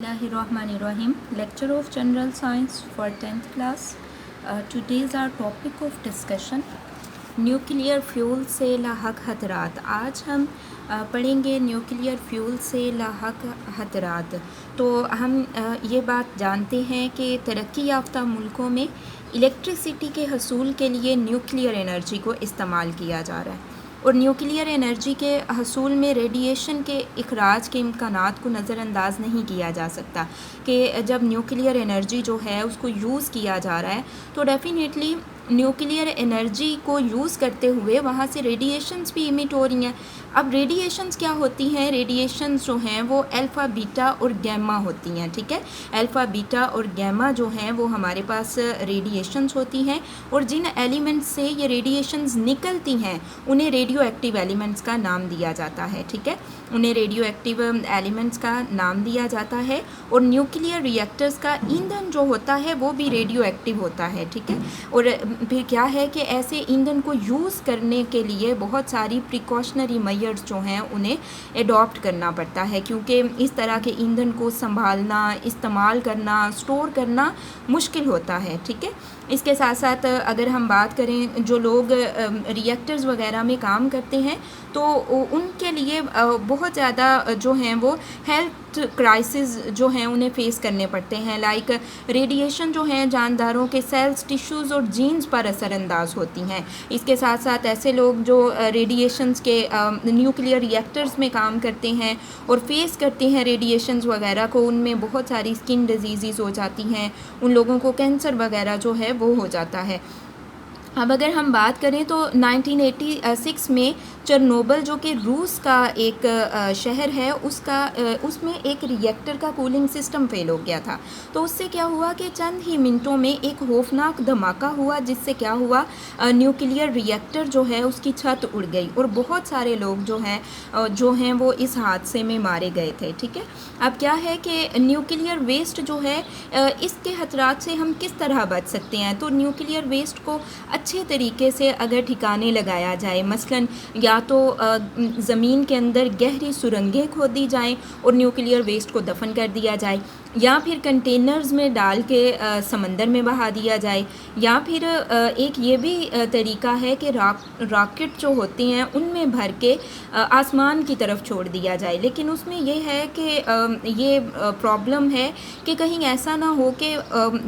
Bismillahirrahmanirrahim. Lecture of General Science for 10th class. Today is our topic of discussion nuclear fuel से लाहक खतरात। आज हम पढ़ेंगे nuclear fuel से लाहक खतरात। तो हम ये बात जानते हैं कि तरक्की याफ्ता मुल्कों में इलेक्ट्रिसिटी के हसूल के लिए न्यूक्लियर एनर्जी को इस्तेमाल किया जा रहा है और न्यूक्लियर एनर्जी के हसूल में रेडिएशन के इखराज के इम्कानात को नज़रअंदाज नहीं किया जा सकता कि जब न्यूक्लियर एनर्जी जो है उसको यूज़ किया जा रहा है तो डेफ़िनेटली न्यूक्लियर एनर्जी को यूज़ करते हुए वहाँ से रेडिएशंस भी इमिट हो रही हैं। अब रेडिएशंस क्या होती हैं? रेडिएशंस जो हैं वो अल्फ़ा बीटा और गैमा होती हैं, ठीक है। अल्फ़ा बीटा और गैमा जो हैं वो हमारे पास रेडिएशंस होती हैं और जिन एलिमेंट्स से ये रेडिएशंस निकलती हैं उन्हें रेडियो एक्टिव एलिमेंट्स का नाम दिया जाता है, ठीक है। उन्हें रेडियो एक्टिव एलिमेंट्स का नाम दिया जाता है और न्यूक्लियर रिएक्टर्स का ईंधन जो होता है वो भी रेडियो एक्टिव होता है, ठीक है। और फिर क्या है कि ऐसे ईंधन को यूज़ करने के लिए बहुत सारी प्रिकॉशनरी मेजर्स जो हैं उन्हें एडॉप्ट करना पड़ता है, क्योंकि इस तरह के ईंधन को संभालना, इस्तेमाल करना, स्टोर करना मुश्किल होता है, ठीक है। इसके साथ साथ अगर हम बात करें जो लोग रिएक्टर्स वगैरह में काम करते हैं तो उनके लिए बहुत ज़्यादा जो हैं वो हेल्थ क्राइसिस जो हैं उन्हें फ़ेस करने पड़ते हैं। लाइक रेडिएशन जो हैं जानदारों के सेल्स, टिश्यूज़ और जीन्स पर असरअंदाज होती हैं। इसके साथ साथ ऐसे लोग जो रेडिएशंस के न्यूक्लियर रिएक्टर्स में काम करते हैं और फेस करते हैं रेडिएशंस वगैरह को, उनमें बहुत सारी स्किन डिजीज़ हो जाती हैं, उन लोगों को कैंसर वगैरह जो है वो हो जाता है। अब अगर हम बात करें तो 1986 में चेरनोबिल जो कि रूस का एक शहर है उसमें एक रिएक्टर का कूलिंग सिस्टम फेल हो गया था। तो उससे क्या हुआ कि चंद ही मिनटों में एक खौफनाक धमाका हुआ, जिससे क्या हुआ, न्यूक्लियर रिएक्टर जो है उसकी छत उड़ गई और बहुत सारे लोग जो हैं वो इस हादसे में मारे गए थे, ठीक है। अब क्या है कि न्यूक्लियर वेस्ट जो है इसके खतरात से हम किस तरह बच सकते हैं? तो न्यूक्लियर वेस्ट को अच्छे तरीके से अगर ठिकाने लगाया जाए, मसलन या तो ज़मीन के अंदर गहरी सुरंगें खोदी जाएं और न्यूक्लियर वेस्ट को दफन कर दिया जाए, या फिर कंटेनर्स में डाल के समंदर में बहा दिया जाए, या फिर एक ये भी तरीका है कि रॉकेट जो होते हैं उनमें भर के आसमान की तरफ छोड़ दिया जाए। लेकिन उसमें ये है कि ये प्रॉब्लम है कि कहीं ऐसा ना हो कि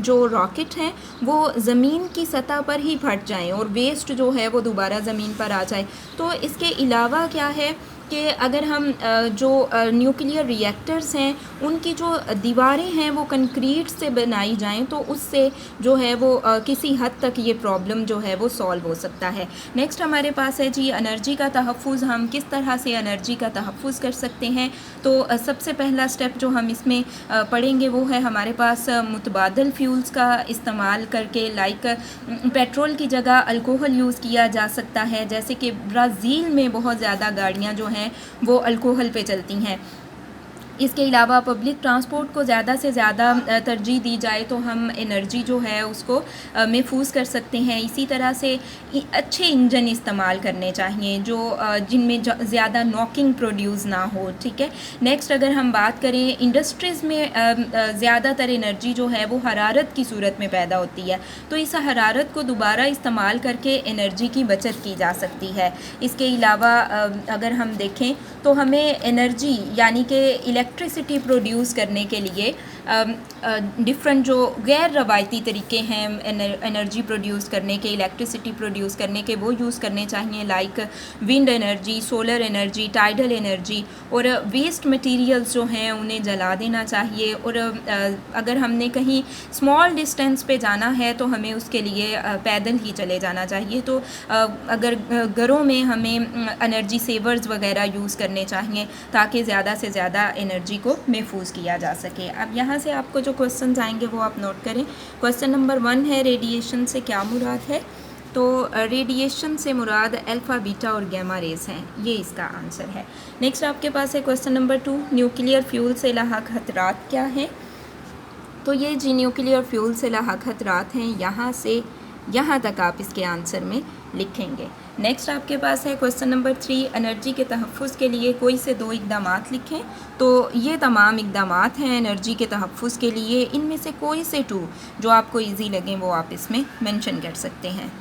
जो रॉकेट हैं वो ज़मीन की सतह पर ही फट जाएं और वेस्ट जो है वो दोबारा ज़मीन पर आ जाए। तो इसके अलावा क्या है कि अगर हम जो न्यूक्लियर रिएक्टर्स हैं उनकी जो दीवारें हैं वो कंक्रीट से बनाई जाएं तो उससे जो है वो किसी हद तक ये प्रॉब्लम जो है वो सॉल्व हो सकता है। नेक्स्ट हमारे पास है जी एनर्जी का तहफ़्फ़ुज़। हम किस तरह से एनर्जी का तहफ़्फ़ुज़ कर सकते हैं? तो सबसे पहला स्टेप जो हम इसमें पढ़ेंगे वो है हमारे पास मुतबादल फ्यूल्स का इस्तेमाल करके, लाइक पेट्रोल की जगह अल्कोहल यूज़ किया जा सकता है। जैसे कि ब्राज़ील में बहुत ज़्यादा गाड़ियाँ जो हैं वो अल्कोहल पे चलती हैं। इसके अलावा पब्लिक ट्रांसपोर्ट को ज़्यादा से ज़्यादा तरजीह दी जाए तो हम एनर्जी जो है उसको महफूज कर सकते हैं। इसी तरह से अच्छे इंजन इस्तेमाल करने चाहिए जो जिनमें ज़्यादा नॉकिंग प्रोड्यूस ना हो, ठीक है। नेक्स्ट अगर हम बात करें इंडस्ट्रीज़ में ज़्यादातर एनर्जी जो है वो हरारत की सूरत में पैदा होती है, तो इस हरारत को दोबारा इस्तेमाल करके एनर्जी की बचत की जा सकती है। इसके अलावा अगर हम देखें तो हमें एनर्जी यानी कि इलेक्ट्रिसिटी प्रोड्यूस करने के लिए डिफरेंट जो गैर रवायती तरीके हैं एनर्जी प्रोड्यूस करने के, इलेक्ट्रिसिटी प्रोड्यूस करने के, वो यूज़ करने चाहिए। Like wind energy, solar energy, tidal energy, और वेस्ट मटेरियल्स जो हैं उन्हें जला देना चाहिए। और अगर हमने कहीं स्मॉल डिस्टेंस पे जाना है तो हमें उसके लिए पैदल ही चले जाना चाहिए। तो अगर घरों में हमें एनर्जी सेवर्स वगैरह यूज़ करने चाहिए ताकि ज़्यादा से ज़्यादा एनर्जी को महफूज किया जा सके। अब यहाँ से आपको जो क्वेश्चन आएंगे वो आप नोट करें। क्वेश्चन नंबर 1 है रेडिएशन से क्या मुराद है? तो रेडिएशन से मुराद अल्फ़ा बीटा और गैमा रेज हैं, ये इसका आंसर है। नेक्स्ट आपके पास है क्वेश्चन नंबर 2, न्यूक्लियर फ्यूल से लाहक खतरात क्या हैं? तो ये जी न्यूक्लियर फ्यूल से लाहक खतरात हैं, यहाँ से यहाँ तक आप इसके आंसर में लिखेंगे। नेक्स्ट आपके पास है क्वेश्चन नंबर 3, एनर्जी के तहफ़्फ़ुज़ के लिए कोई से 2 इक़दामात लिखें। तो ये तमाम इक़दामात हैं एनर्जी के तहफ़्फ़ुज़ के लिए, इनमें से कोई से 2 जो आपको ईज़ी लगें वो आप इसमें मेंशन कर सकते हैं।